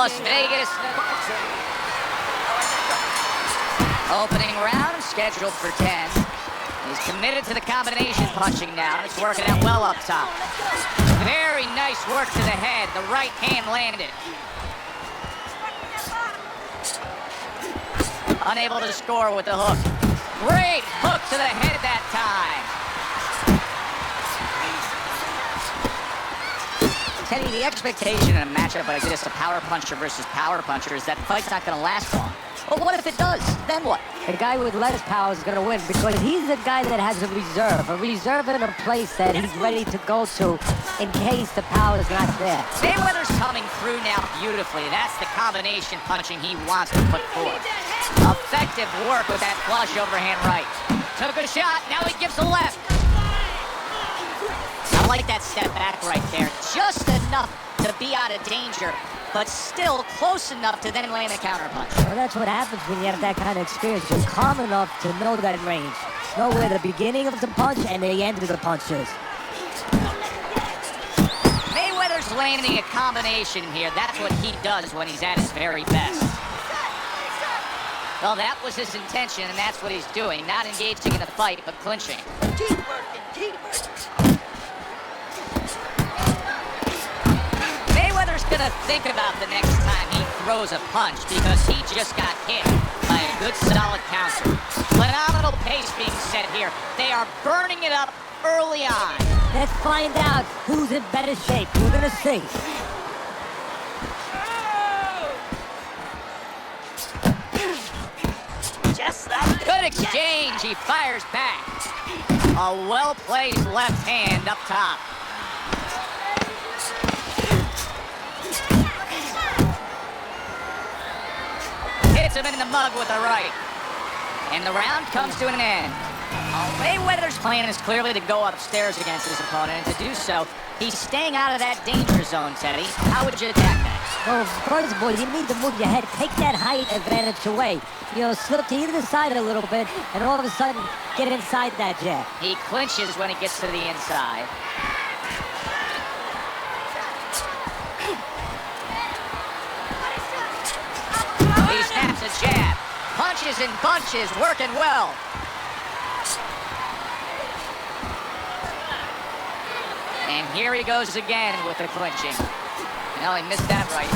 Las Vegas. Opening round, scheduled for 10. He's committed to the combination punching now. It's working out well up top. Very nice work to the head. The right hand landed. Unable to score with the hook. Great hook to the head that time. Teddy, the expectation in a matchup like this, a power puncher versus power puncher, is that the fight's not going to last long. But what if it does? Then what? The guy with less power is going to win because he's the guy that has a reserve in a place that he's ready to go to in case the power is not there. Mayweather's coming through now beautifully. That's the combination punching he wants to put forth. Effective work with that flush overhand right. Took a shot, now he gives a left. I like that step back right there. Just enough to be out of danger, but still close enough to then land a counterpunch. Well, that's what happens when you have that kind of experience. You're calm enough to know that range. Know where the beginning of the punch and the end of the punch is. Mayweather's landing a combination here. That's what he does when he's at his very best. Well, that was his intention, and that's what he's doing. Not engaging in the fight, but clinching. Keep working, keep working. Mayweather's gonna think about the next time he throws a punch because he just got hit by a good solid counter. Phenomenal pace being set here. They are burning it up early on. Let's find out who's in better shape. We're gonna see. Just like Good exchange. He fires back. A well-placed left hand up top. Hits him in the mug with the right. And the round comes to an end. Mayweather's plan is clearly to go upstairs against his opponent, and to do so, he's staying out of that danger zone, Teddy. How would you attack that? Well, first of all, you need to move your head. Take that height advantage away. You know, slip to either side a little bit, and all of a sudden, get inside that jab. He clinches when he gets to the inside. He snaps a jab. Punches and bunches, working well. And here he goes again with the clinching. Well, he missed that right.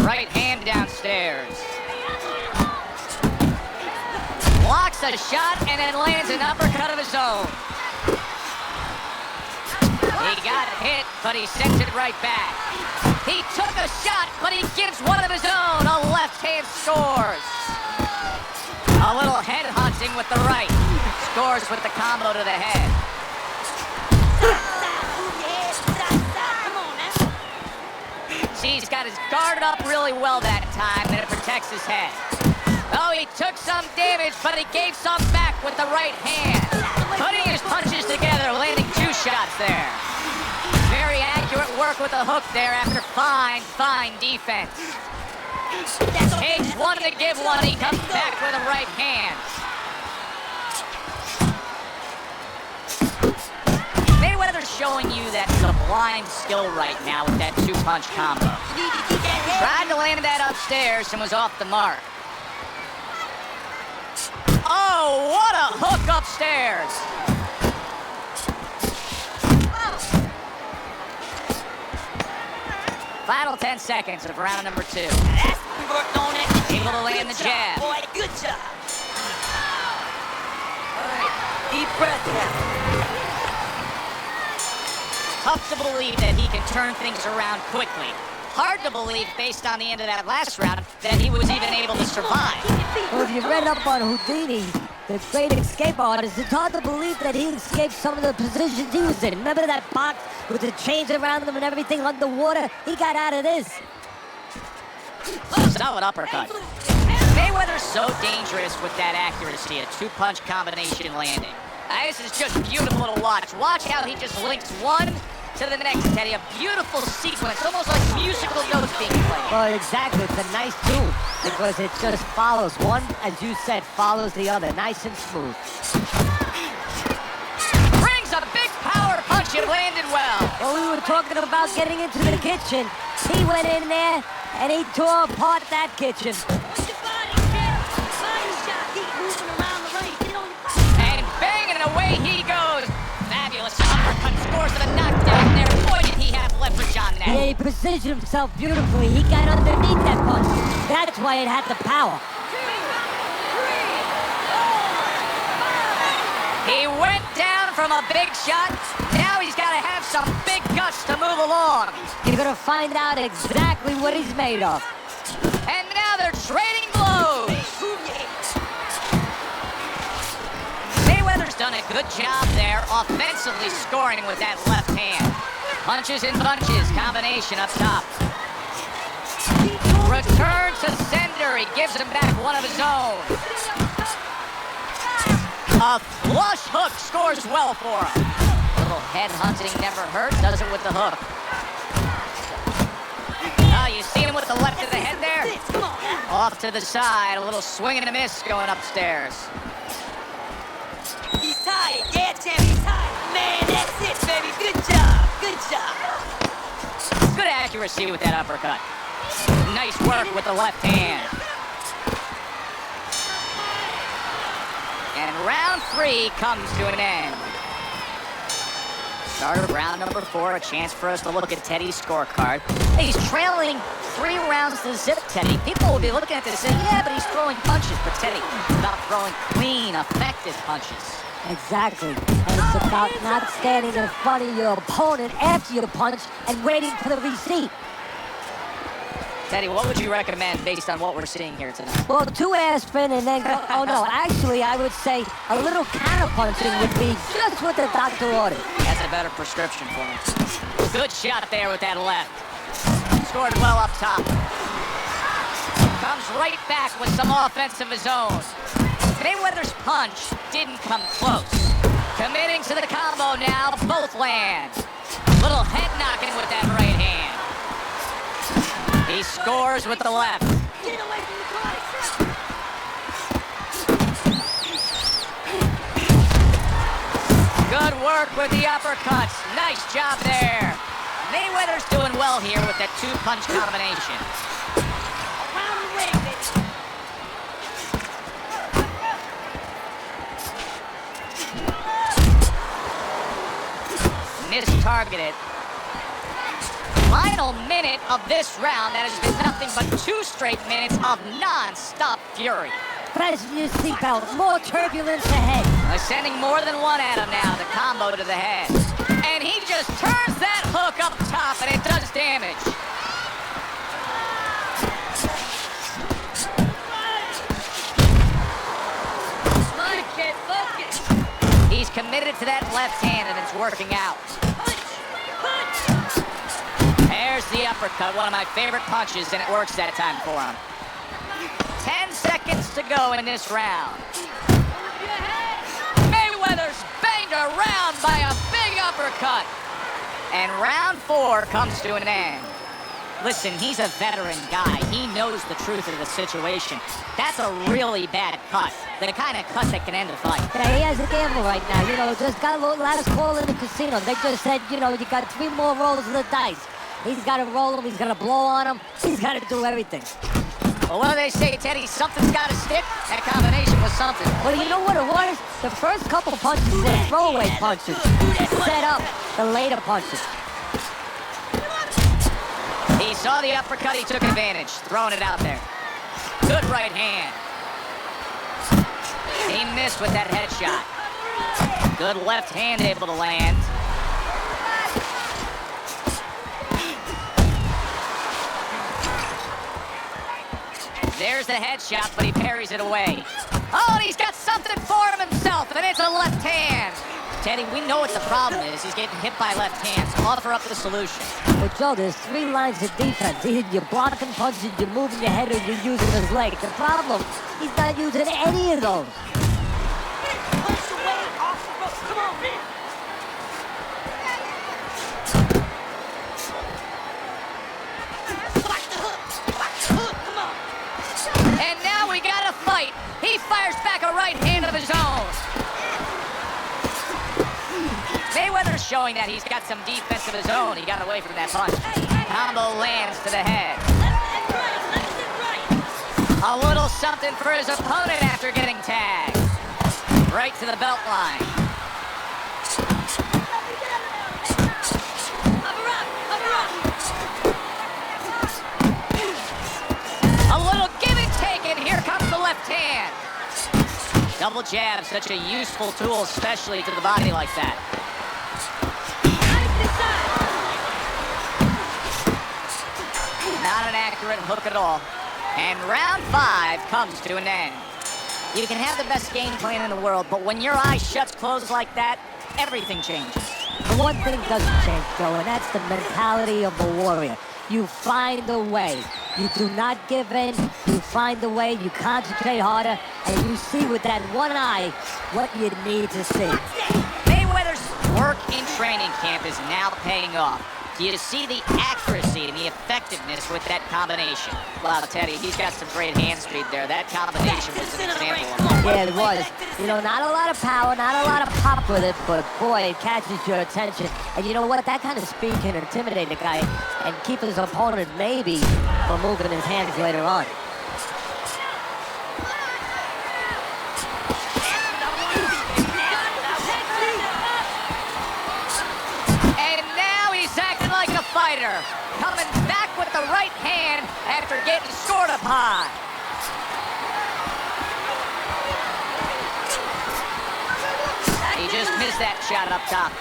Right hand downstairs. Blocks a shot and then lands an uppercut of his own. He got hit, but he sends it right back. He took a shot, but he gives one of his own. A left hand scores. A little head hunting with the right. Scores with the combo to the head. See, he's got his guard up really well that time, and it protects his head. Oh, he took some damage, but he gave some back with the right hand. Putting his punches together, landing 2 shots there. Very accurate work with the hook there after fine defense. Takes one to give one, he comes back with a right hand. Mayweather's showing you that sublime skill right now with that 2-punch combo. Tried to land that upstairs and was off the mark. Oh, what a hook upstairs! Final 10 seconds of round number 2. worked on it. Able to land the jab. Boy, good job. All right, deep breath now. Tough to believe that he can turn things around quickly. Hard to believe, based on the end of that last round, that he was even able to survive. Well, if you read up on Houdini, the great escape artist, it's hard to believe that he escaped some of the positions he was in. Remember that box with the chains around him and everything underwater? He got out of this. Solid uppercut. Mayweather's so dangerous with that accuracy, a 2-punch combination landing. This is just beautiful to watch. Watch how he just links one to the next, Teddy. A beautiful sequence, almost like musical notes being played. Well, exactly. It's a nice tune because it just follows. One, as you said, follows the other. Nice and smooth. Brings a big power punch punch. It landed well. Well, we were talking about getting into the kitchen. He went in there and he tore apart that kitchen. And banging away he goes. Fabulous uppercut scores the knockdown there. Boy, did he have leverage on that. Yeah, he positioned himself beautifully. He got underneath that punch. That's why it had the power. He went down from a big shot. Now he's got to have some big guts to move along. You're gonna find out exactly what he's made of. And now they're trading blows. Mayweather's done a good job there, offensively scoring with that left hand. Punches and bunches, combination up top. Return to sender. He gives him back one of his own. A flush hook scores well for him. A little head hunting never hurt, does it with the hook. Oh, you see him with the left of the head there? Off to the side, a little swing and a miss going upstairs. He's tired. Yeah, champ, he's tired. Man, that's it, baby. Good job. Good job. Good accuracy with that uppercut. Nice work with the left hand. And round 3 comes to an end. Start of round number 4, a chance for us to look at Teddy's scorecard. He's trailing 3 rounds to zip, Teddy. People will be looking at this and saying, yeah, but he's throwing punches. But Teddy, not throwing clean, effective punches. Exactly. And it's about not standing in front of your opponent after you punch and waiting for the receipt. Teddy, what would you recommend based on what we're seeing here tonight? Well, 2 aspirin and then go, oh no, actually I would say a little counter-punching would be just what the doctor ordered. That's a better prescription for him. Good shot there with that left. Scored well up top. Comes right back with some offense of his own. Mayweather's punch didn't come close. Committing to the combo now, both land. Little head knocking with that right hand. He scores with the left. Get away from the body. Good work with the uppercuts. Nice job there. Mayweather's doing well here with that 2-punch combination. Around the ring, bitch. Mistargeted. Final minute of this round that has been nothing but 2 straight minutes of non-stop fury. Fasten your seatbelt, more turbulence ahead. Sending more than one at him now, the combo to the head. And he just turns that hook up top and it does damage. Smart kid, focus. He's committed to that left hand and it's working out. There's the uppercut, one of my favorite punches, and it works that time for him. 10 seconds to go in this round. Mayweather's banged around by a big uppercut. And round 4 comes to an end. Listen, he's a veteran guy. He knows the truth of the situation. That's a really bad cut. The kind of cut that can end a fight. Yeah, he has a gamble right now. You know, just got a last call in the casino. They just said, you know, you got 3 more rolls of the dice. He's got to roll them. He's got to blow on them. He's got to do everything. Well, what do they say, Teddy? Something's got to stick. That combination was something. Well, you know what it was? The first couple punches were throwaway punches. Set up the later punches. He saw the uppercut. He took advantage, throwing it out there. Good right hand. He missed with that headshot. Good left hand able to land. There's the headshot, but he parries it away. Oh, and he's got something for him himself, and it's a left hand. Teddy, we know what the problem is. He's getting hit by left hands. Offer up the solution. Well, Joe, there's 3 lines of defense. Either you're blocking punches, you're moving your head, or you're using his leg. The problem, he's not using any of those. Punch away off the rope. Come on, man. Watch the hook. Watch the hook. Come on. And now we got a fight. He fires back a right hand of his own. Mayweather's showing that he's got some defense of his own. He got away from that punch. Combo lands to the head. A little something for his opponent after getting tagged. Right to the belt line. A little give and take, and here comes the left hand. Double jab, such a useful tool, especially to the body like that. Not an accurate hook at all. And round 5 comes to an end. You can have the best game plan in the world, but when your eyes shut closed like that, everything changes. One thing doesn't change, Joe, and that's the mentality of the warrior. You find a way. You do not give in. You find a way. You concentrate harder, and you see with that one eye what you need to see. Mayweather's work in training camp is now paying off. You see the accuracy and the effectiveness with that combination. Wow, Teddy, he's got some great hand speed there. That combination was an example of that. Yeah, it was. You know, not a lot of power, not a lot of pop with it, but boy, it catches your attention. And you know what? That kind of speed can intimidate a guy and keep his opponent maybe from moving his hands later on. Fighter coming back with the right hand after getting scored upon. He just missed that shot up top.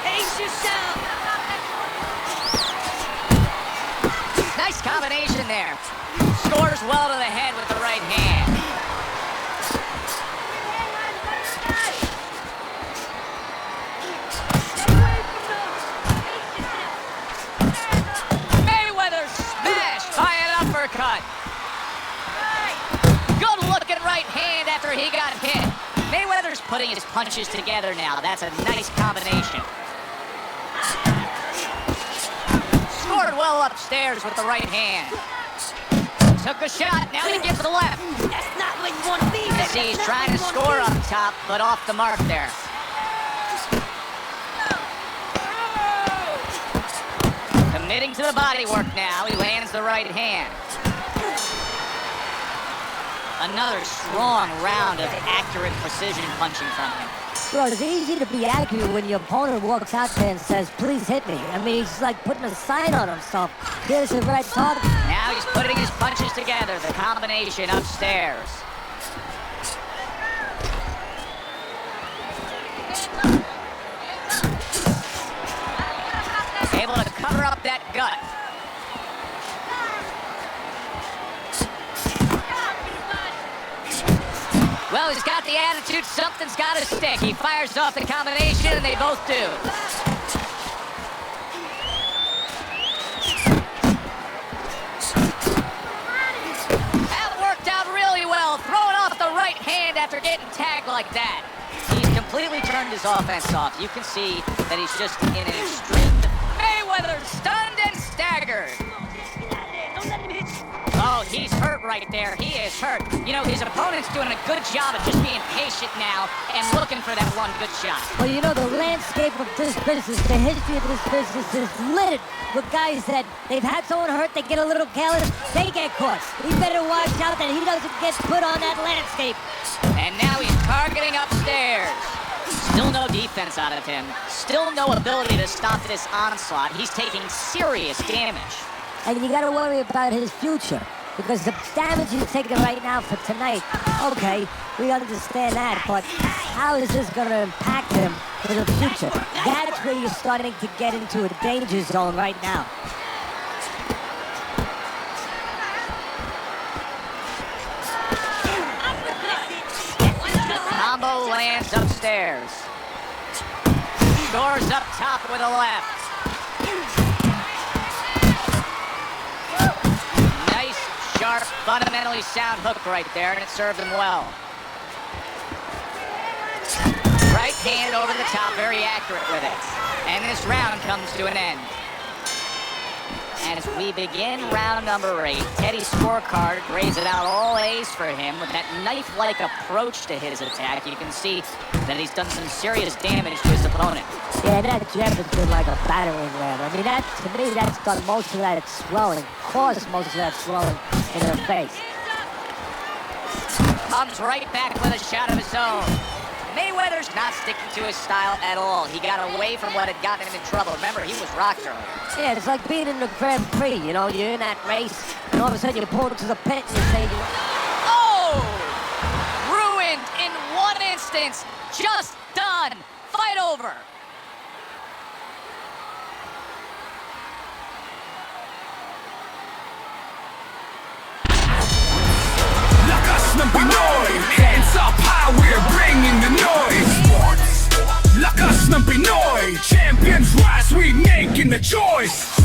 Ace yourself. Nice combination there. Scores well to the head with the right hand. Cut. Good looking right hand after he got hit. Mayweather's putting his punches together now. That's a nice combination. Scored well upstairs with the right hand. Took a shot, now he gives the left. That's not what you want to be. You see, he's trying to score up top, but off the mark there. Committing to the body work now, he lands the right hand. Another strong round of accurate precision punching from him. Bro, it's easy to be accurate when your opponent walks out there and says, please hit me. I mean, he's like putting a sign on himself. Here's the right target. Now he's putting his punches together, the combination upstairs. Able to cover up that gut. Well, he's got the attitude, something's got to stick. He fires off the combination, and they both do. That worked out really well, throwing off the right hand after getting tagged like that. He's completely turned his offense off. You can see that he's just in an extreme... Mayweather stunned and staggered. Oh, he's hurt right there. He is hurt. You know, his opponent's doing a good job of just being patient now and looking for that one good shot. Well, you know, the landscape of this business, the history of this business is littered with guys that they've had someone hurt, they get a little careless, they get caught. He better watch out that he doesn't get put on that landscape. And now he's targeting upstairs. Still no defense out of him. Still no ability to stop this onslaught. He's taking serious damage. And you gotta worry about his future, because the damage he's taking right now for tonight, okay, we understand that, but how is this gonna impact him for the future? That's where you're starting to get into a danger zone right now. Combo lands upstairs. Scores up top with a left. Nice, sharp, fundamentally sound hook right there, and it served him well. Right hand over the top, very accurate with it. And this round comes to an end. as we begin round number 8. Teddy's scorecard grades it out all A's for him with that knife-like approach to his attack. You can see that he's done some serious damage to his opponent. Yeah, that jab has been like a battering ram. I mean, to me, that's done most of that swelling, caused most of that swelling in her face. Comes right back with a shot of his own. Mayweather's not sticking to his style at all. He got away from what had gotten him in trouble. Remember, he was rocked earlier. Yeah, it's like being in the Grand Prix, you know? You're in that race, and all of a sudden you pull into the pit and you say, Oh! Ruined in one instance. Just done. Fight over. Hands up high, we're bringing the noise. Lakas ng Pinoy, champions rise, we making the choice.